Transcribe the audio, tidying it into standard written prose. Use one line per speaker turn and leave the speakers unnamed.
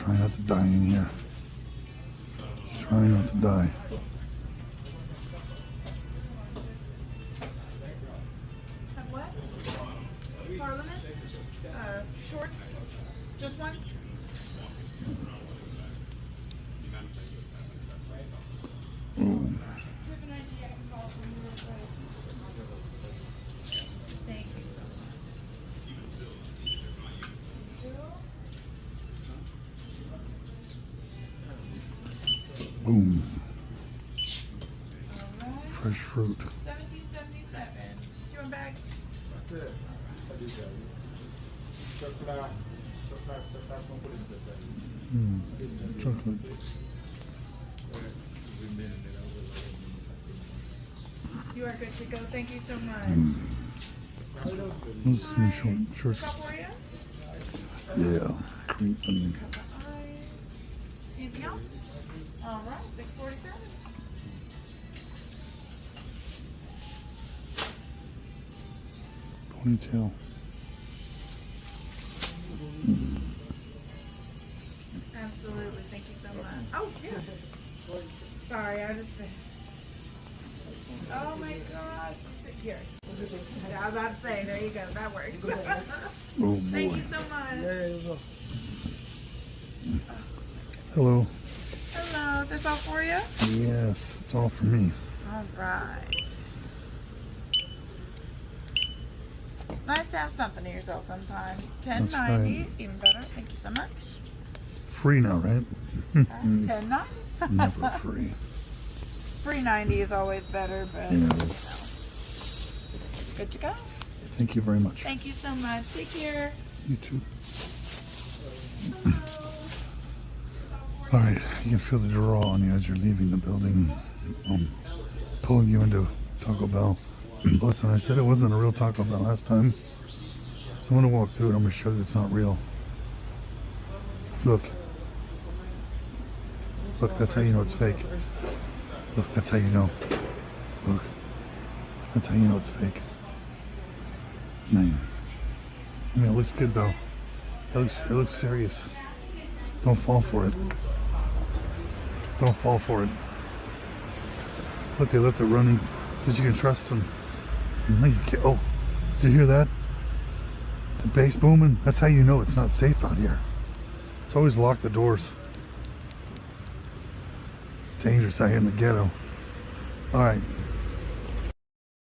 Try not to die in here. Just trying not to die.
Have what? Parliament? Shorts? Just one?
Ooh.
Thank you so much.
Boom.
Alright.
Fresh fruit.
$17.77. You want bag?
Chocolate.
You are good to go. Thank you so much.
Those are some shorts.
What's up for you?
Yeah. Cream onion.
Anything else? All right, $6.47.
Ponytail.
Absolutely. Thank you so much. Oh, yeah. Sorry, I just been. Oh my gosh. Here. I was about to say, there you go. That works.
Oh
Thank
boy.
you so much.
Hello.
Hello. This all for you?
Yes, it's all for me.
All right. Nice to have something to yourself sometimes.
That's
$10.90,
right.
even better. Thank you so much.
Free now, right?
$10.90.
It's never free.
Free 90 is always better, but
Yeah.
you know. Good to go.
Thank you very much.
Thank you so much. Take care.
You too. All right, you can feel the draw on you as you're leaving the building, pulling you into Taco Bell. Listen, I said it wasn't a real Taco Bell last time, so I'm gonna walk through it. I'm gonna show you it's not real. Look, that's how you know it's fake. Look, that's how you know. Look, that's how you know it's fake. Man, I mean, it looks good though. It looks serious. Don't fall for it. Don't fall for it. Look, they left it running because you can trust them. No, you can't. Oh, did you hear that? The bass booming? That's how you know it's not safe out here. It's always lock the doors. It's dangerous out here in the ghetto. All right.